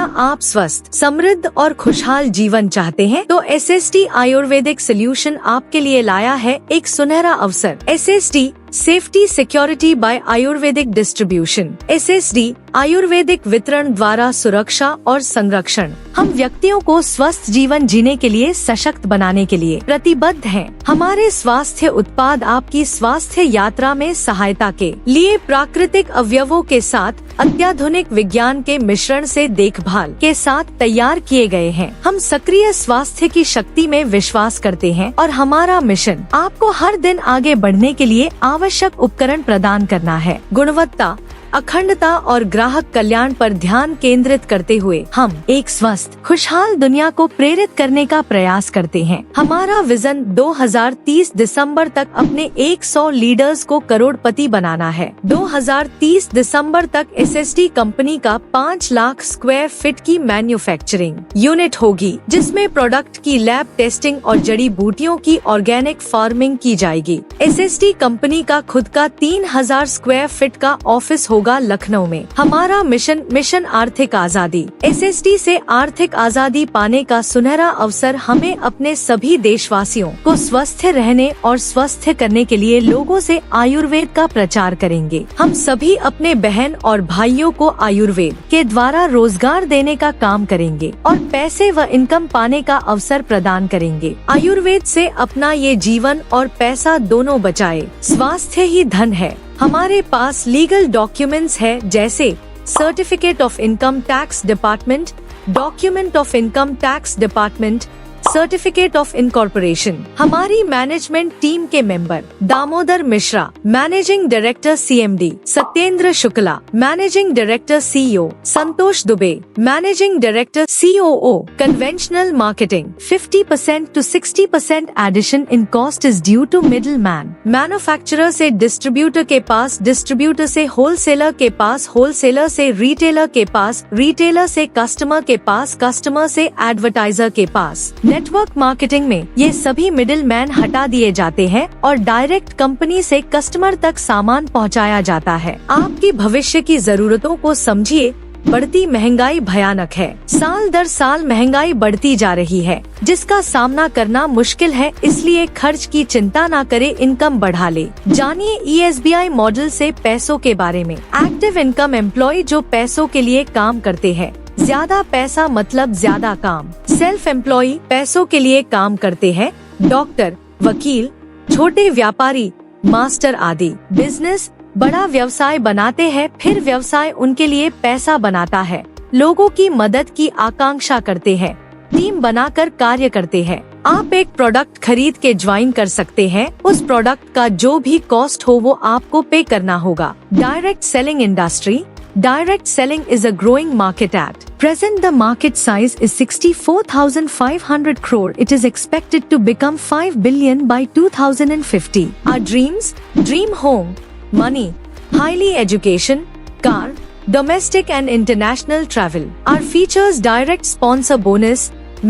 क्या आप स्वस्थ, समृद्ध और खुशहाल जीवन चाहते हैं? तो SST आयुर्वेदिक सॉल्यूशन आपके लिए लाया है एक सुनहरा अवसर। SST safety security bye Ayurvedic distribution. SSD Ayurvedic वितरण द्वारा सुरक्षा और संरक्षण। हम व्यक्तियों को स्वस्थ जीवन जीने के लिए सशक्त बनाने के लिए प्रतिबद्ध हैं। हमारे स्वास्थ्य उत्पाद आपकी स्वास्थ्य यात्रा में सहायता के लिए प्राकृतिक अवयवों के साथ अत्याधुनिक विज्ञान के मिश्रण से देखभाल के साथ तैयार किए गए हैं। हम सक्रिय स्वास्थ्य की शक्ति में विश्वास करते हैं और हमारा मिशन आपको हर दिन आगे बढ़ने के लिए आवश्यक उपकरण प्रदान करना है। गुणवत्ता, अखंडता और ग्राहक कल्याण पर ध्यान केंद्रित करते हुए हम एक स्वस्थ, खुशहाल दुनिया को प्रेरित करने का प्रयास करते हैं। हमारा विजन 2030 दिसंबर तक अपने 100 लीडर्स को करोड़पति बनाना है। 2030 दिसंबर तक SSD कंपनी का 5 लाख स्क्वायर फीट की मैन्युफैक्चरिंग यूनिट होगी, जिसमें प्रोडक्ट की लैब टेस्टिंग और जड़ी बूटियों की ऑर्गेनिक फार्मिंग की जाएगी। SSD कंपनी का खुद का 3000 स्क्वायर फीट का ऑफिस होगा लखनऊ में। हमारा मिशन आर्थिक आजादी। SSD से आर्थिक आजादी पाने का सुनहरा अवसर हमें अपने सभी देशवासियों को स्वस्थ रहने और स्वस्थ करने के लिए लोगों से आयुर्वेद का प्रचार करेंगे। हम सभी अपने बहन और भाइयों को आयुर्वेद के द्वारा रोजगार देने का काम करेंगे और पैसे व इनकम पाने का अवसर प्रदान करेंगे। आयुर्वेद से अपना ये जीवन और पैसा दोनों बचाए। स्वास्थ्य ही धन है। हमारे पास लीगल डॉक्यूमेंट्स है, जैसे certificate of income tax department, document of income tax department, certificate of incorporation. हमारी मैनेजमेंट टीम के member Damodar Mishra, managing director CMD, Satyendra Shukla, managing director CEO, Santosh Dubey, managing director COO, conventional marketing. 50% to 60% addition in cost is due to middle man. Manufacturer से distributor के पास, distributor से wholesaler के पास, wholesaler से retailer के पास, retailer से कस्टमर के पास, कस्टमर से एडवर्टाइजर के पास। नेटवर्क मार्केटिंग में ये सभी मिडिल मैन हटा दिए जाते हैं और डायरेक्ट कंपनी से कस्टमर तक सामान पहुंचाया जाता है। आपकी भविष्य की जरूरतों को समझिए। बढ़ती महंगाई भयानक है। साल दर साल महंगाई बढ़ती जा रही है, जिसका सामना करना मुश्किल है। इसलिए खर्च की चिंता न करे, इनकम बढ़ा ले। जानिए ESBI मॉडल से पैसों के बारे में। एक्टिव इनकम एम्प्लॉय जो पैसों के लिए काम करते हैं। ज्यादा पैसा मतलब ज्यादा काम। सेल्फ एम्प्लॉय पैसों के लिए काम करते हैं। डॉक्टर, वकील, छोटे व्यापारी, मास्टर आदि। बिजनेस बड़ा व्यवसाय बनाते हैं, फिर व्यवसाय उनके लिए पैसा बनाता है। लोगों की मदद की आकांक्षा करते हैं, टीम बनाकर कार्य करते हैं। आप एक प्रोडक्ट खरीद के ज्वाइन कर सकते हैं। उस प्रोडक्ट का जो भी कॉस्ट हो वो आपको पे करना होगा। Direct selling industry. Direct selling is a growing market at present. The market size is 64,500 crore. It is expected to become 5 billion by 2050. Our dreams: dream home, money, highly education, car, domestic and international travel. Our features: direct sponsor bonus,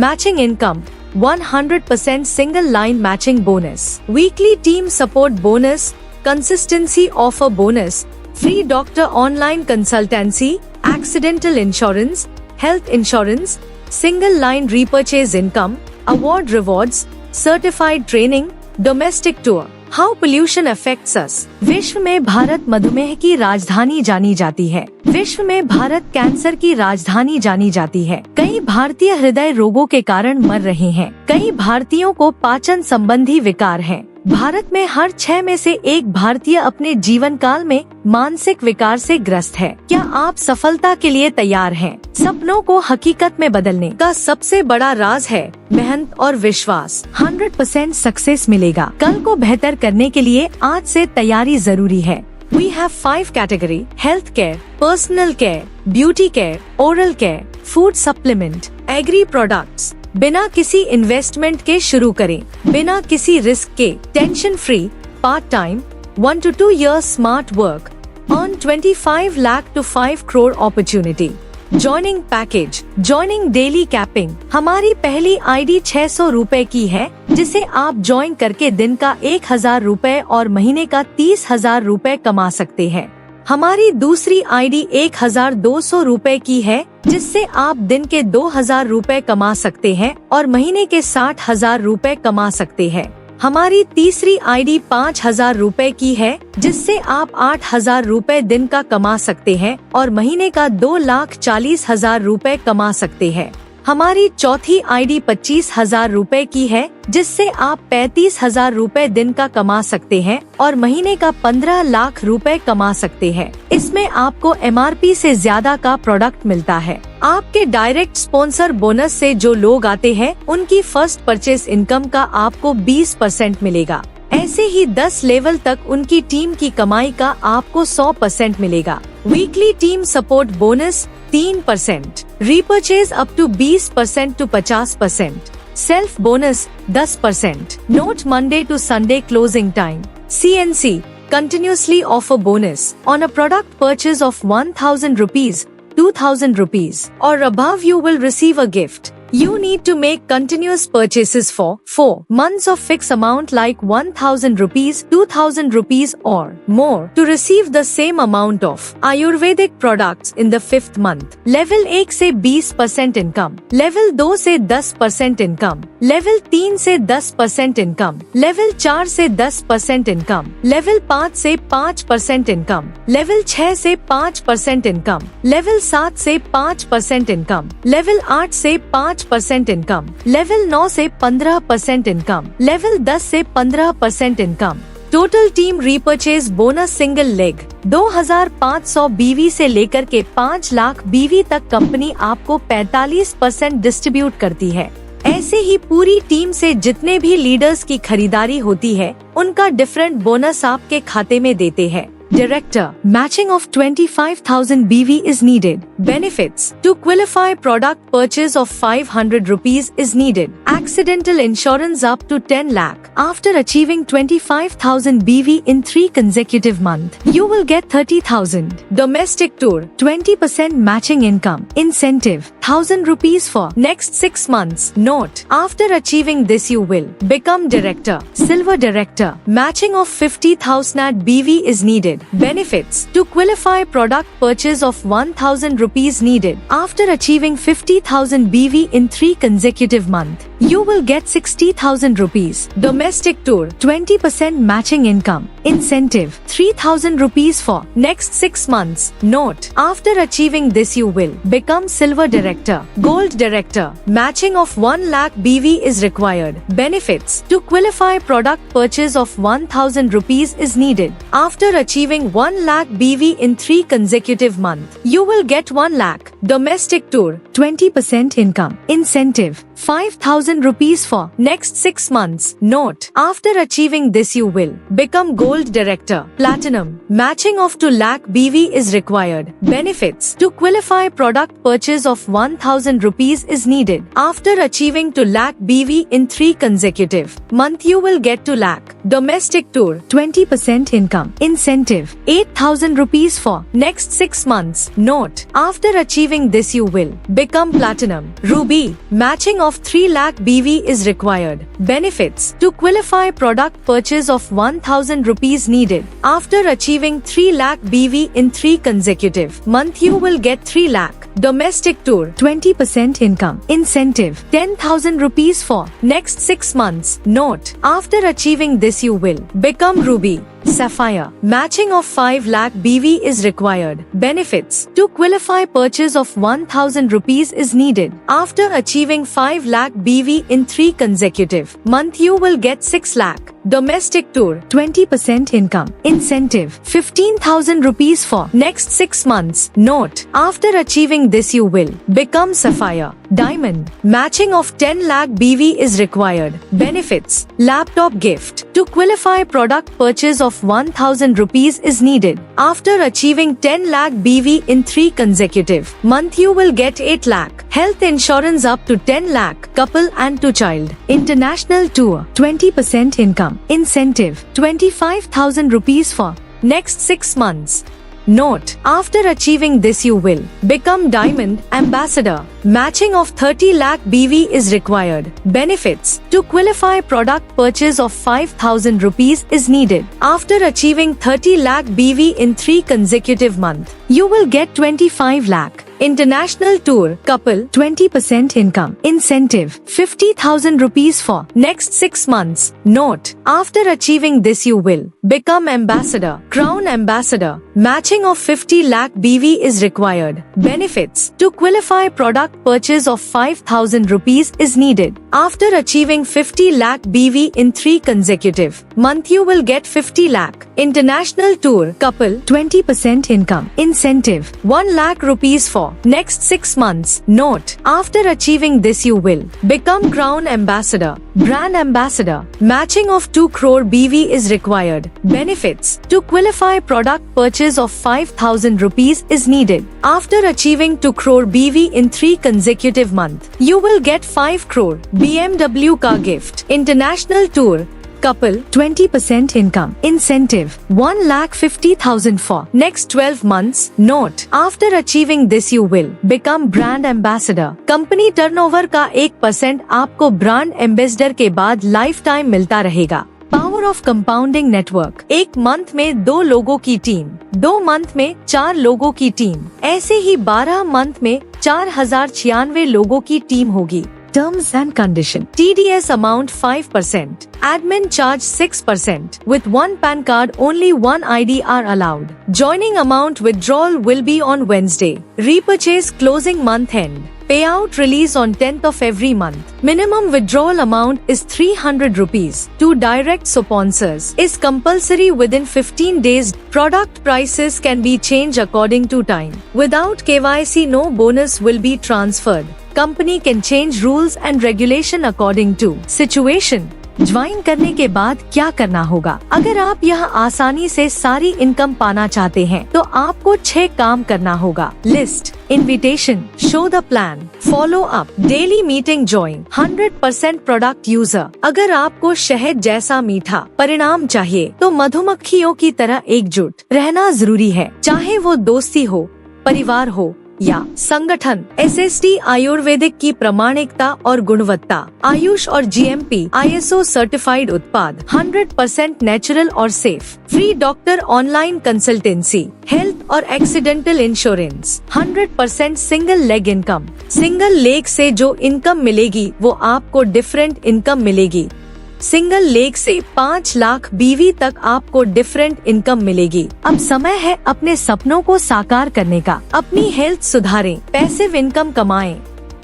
matching income, 100% single line matching bonus, weekly team support bonus, consistency offer bonus, free doctor online consultancy, accidental insurance, health insurance, single line repurchase income, award rewards, certified training, domestic tour. How pollution affects us. विश्व में भारत मधुमेह की राजधानी जानी जाती है। विश्व में भारत कैंसर की राजधानी जानी जाती है। कई भारतीय हृदय रोगों के कारण मर रहे हैं। कई भारतीयों को पाचन संबंधी विकार हैं। भारत में हर 6 में से एक भारतीय अपने जीवन काल में मानसिक विकार से ग्रस्त है। क्या आप सफलता के लिए तैयार हैं? सपनों को हकीकत में बदलने का सबसे बड़ा राज है मेहनत और विश्वास। 100% सक्सेस मिलेगा। कल को बेहतर करने के लिए आज से तैयारी जरूरी है। We have 5 category: health care, personal care, beauty care, oral care, food supplement, agri products। बिना किसी इन्वेस्टमेंट के शुरू करें, बिना किसी रिस्क के, tension free, part time, 1 to 2 years smart work, earn 25 lakh to 5 crore opportunity. Joining package, joining daily capping. हमारी पहली ID 600 रुपए की है, जिसे आप ज्वाइन करके दिन का 1000 रुपए और महीने का 30,000 रुपए कमा सकते हैं। हमारी दूसरी आईडी 1200 रुपए की है, जिससे आप दिन के 2000 रुपए कमा सकते हैं और महीने के 60,000 रुपए कमा सकते हैं। हमारी तीसरी आईडी 5000 रुपए की है, जिससे आप 8000 रुपए दिन का कमा सकते हैं और महीने का 2,40,000 रुपए कमा सकते हैं। हमारी चौथी आईडी 25,000 रुपए की है, जिससे आप 35,000 रुपए दिन का कमा सकते हैं और महीने का 15 लाख रुपए कमा सकते हैं। इसमें आपको MRP से ज्यादा का प्रोडक्ट मिलता है। आपके डायरेक्ट स्पॉन्सर बोनस से जो लोग आते हैं, उनकी फर्स्ट परचेस इनकम का आपको 20% मिलेगा। ऐसे ही 10 लेवल तक उनकी टीम की कमाई का आपको 100% मिलेगा। Weekly team support bonus 3%, repurchase up to 20% to 50%, self bonus 10%, note Monday to Sunday closing time. CNC continuously offer bonus on a product purchase of 1,000 rupees, 2,000 rupees or above. You will receive a gift. You need to make continuous purchases for 4 months of fixed amount like 1,000 rupees, 2,000 rupees or more to receive the same amount of Ayurvedic products in the 5th month. Level 1 से 20% income, level 2 से 10% income, level 3 से 10% income, level 4 से 10% income, level 5 से 5% income, level 6 से 5% income, level 7 से 5% income, level 8 से 5% income, level 9 से 15% income, level 10 से 15% income. Total team repurchase bonus single leg 2500 BV से लेकर के 5 लाख BV तक कंपनी आपको 45% डिस्ट्रीब्यूट करती है। ऐसे ही पूरी टीम से जितने भी लीडर्स की खरीदारी होती है, उनका डिफरेंट बोनस आपके खाते में देते हैं। Director, matching of 25,000 BV is needed. Benefits, to qualify product purchase of 500 rupees is needed. Accidental insurance up to 10 lakh. After achieving 25,000 BV in 3 consecutive months, you will get 30,000. Domestic tour, 20% matching income. Incentive, 1,000 rupees for next 6 months. Note, after achieving this you will become director. Silver director, matching of 50,000 BV is needed. Benefits, to qualify product purchase of 1,000 rupees needed. After achieving 50,000 BV in 3 consecutive months, you will get 60,000 rupees. Domestic tour, 20% matching income. Incentive, 3,000 rupees for next 6 months. Note, after achieving this you will become silver director. Gold director, matching of 1 lakh BV is required. Benefits, to qualify product purchase of 1,000 rupees is needed. After achieving 1 lakh BV in 3 consecutive months, you will get 1 lakh. Domestic tour, 20% income. Incentive, 5,000 rupees for next 6 months. Note, after achieving this you will become gold director. Platinum, matching of 2 lakh BV is required. Benefits, to qualify product purchase of 1,000 rupees is needed. After achieving 2 lakh BV in 3 consecutive months, you will get 2 lakh. Domestic tour, 20% income. Incentive, 8,000 rupees for next 6 months. Note, after achieving this you will become platinum. Ruby, matching of 3 lakh BV is required. Benefits, to qualify product purchase of 1,000 rupees needed. After achieving 3 lakh BV in 3 consecutive months, you will get 3 lakh. Domestic tour, 20% income. Incentive, 10,000 rupees for next 6 months. Note, after achieving this you will become Ruby. Sapphire, matching of 5 lakh BV is required. Benefits, to qualify purchase of 1,000 rupees is needed. After achieving 5 lakh BV in 3 consecutive months, you will get 6 lakh. Domestic tour, 20% income. Incentive, 15,000 rupees for next 6 months. Note, after achieving this you will become Sapphire. Diamond, matching of 10 lakh BV is required. Benefits, laptop gift. To qualify product purchase of 1,000 rupees is needed. After achieving 10 lakh BV in 3 consecutive months, you will get 8 lakh. Health insurance up to 10 lakh. Couple and 2 child. International tour, 20% income. Incentive, 25,000 rupees for next 6 months. Note: after achieving this you will become Diamond Ambassador. Matching of 30 lakh BV is required. Benefits: to qualify product purchase of 5,000 rupees is needed. After achieving 30 lakh BV in 3 consecutive months, you will get 25 lakh. International tour couple 20% income incentive 50,000 rupees for next 6 months. Note: after achieving this you will become ambassador, crown ambassador. Matching of 50 lakh BV is required. Benefits: to qualify product purchase of 5,000 rupees is needed. After achieving 50 lakh BV in 3 consecutive months you will get 50 lakh. International tour couple 20% income incentive 1 lakh rupees for next 6 months. Note: after achieving this you will become crown ambassador, brand ambassador. Matching of 2 crore BV is required. Benefits: to qualify product purchase of 5,000 rupees is needed. After achieving 2 crore BV in 3 consecutive months, you will get 5 crore BMW car gift. International tour couple 20% income incentive 1,50,000 for next 12 months. Note: after achieving this you will become brand ambassador. Company turnover का 1% आपको brand ambassador के बाद life time मिलता रहेगा। Power of compounding network: 1 month में 2 लोगों की team, 2 month में 4 लोगों की टीम, ऐसे ही 12 मंथ में 4,096 लोगों की टीम होगी। Terms and condition: TDS amount 5%, admin charge 6%. With 1 PAN card only 1 ID are allowed. Joining amount withdrawal will be on Wednesday. Repurchase closing month end. Payout release on 10th of every month. Minimum withdrawal amount is 300 rupees. To direct sponsors is compulsory within 15 days. Product prices can be changed according to time. Without KYC no bonus will be transferred. Company can change rules and regulation according to situation. Join करने के बाद क्या करना होगा? अगर आप यह आसानी से सारी इनकम पाना चाहते हैं तो आपको 6 काम करना होगा। List, invitation, show the plan, follow up, daily meeting, join, 100% product user. अगर आपको शहद जैसा मीठा परिणाम चाहिए तो मधुमक्खियों की तरह एकजुट रहना जरूरी है, चाहे वो दोस्ती हो, परिवार हो या संगठन। एसएसटी आयुर्वेदिक की प्रामाणिकता और गुणवत्ता, आयुष और GMP ISO सर्टिफाइड उत्पाद, 100% नेचुरल और safe, free doctor online consultancy, health और accidental insurance, 100% single leg income. Single leg से जो इनकम मिलेगी वो आपको डिफरेंट इनकम मिलेगी। सिंगल लेग से 5 लाख BV तक आपको डिफरेंट इनकम मिलेगी। अब समय है अपने सपनों को साकार करने का। अपनी हेल्थ सुधारें, पैसिव इनकम कमाएं।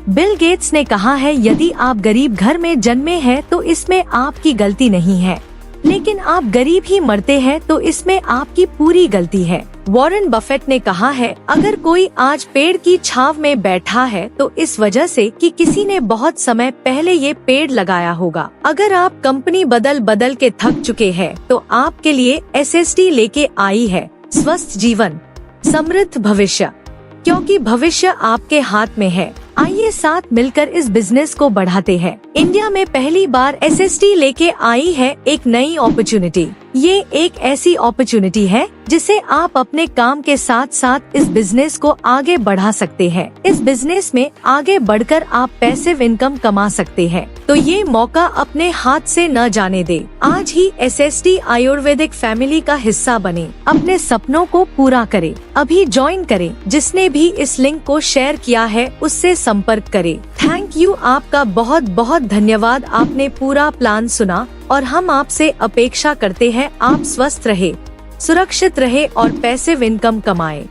बिल गेट्स ने कहा है, यदि आप गरीब घर में जन्मे हैं तो इसमें आपकी गलती नहीं है, लेकिन आप गरीब ही मरते हैं तो इसमें आपकी पूरी गलती है। वॉरेन बफेट ने कहा है, अगर कोई आज पेड़ की छाव में बैठा है तो इस वजह से कि किसी ने बहुत समय पहले ये पेड़ लगाया होगा। अगर आप कंपनी बदल बदल के थक चुके हैं तो आपके लिए SST लेके आई है स्वस्थ जीवन, समृद्ध भविष्य, क्योंकि भविष्य आपके हाथ में है। आइए साथ मिलकर इस बिजनेस को बढ़ाते हैं। इंडिया में पहली बार SST लेके आई है एक नई अपॉर्चुनिटी। ये एक ऐसी अपॉर्चुनिटी है जिसे आप अपने काम के साथ साथ इस बिजनेस को आगे बढ़ा सकते हैं। इस बिजनेस में आगे बढ़कर आप पैसिव इनकम कमा सकते हैं, तो ये मौका अपने हाथ से न जाने दे। आज ही SST आयुर्वेदिक फैमिली का हिस्सा बने, अपने सपनों को पूरा करें। अभी ज्वाइन करें। जिसने भी इस लिंक को शेयर किया है उससे संपर्क करें। थैंक यू, आपका बहुत बहुत धन्यवाद। आपने पूरा प्लान सुना और हम आपसे अपेक्षा करते हैं आप स्वस्थ रहे, सुरक्षित रहे और पैसिव इनकम कमाएं।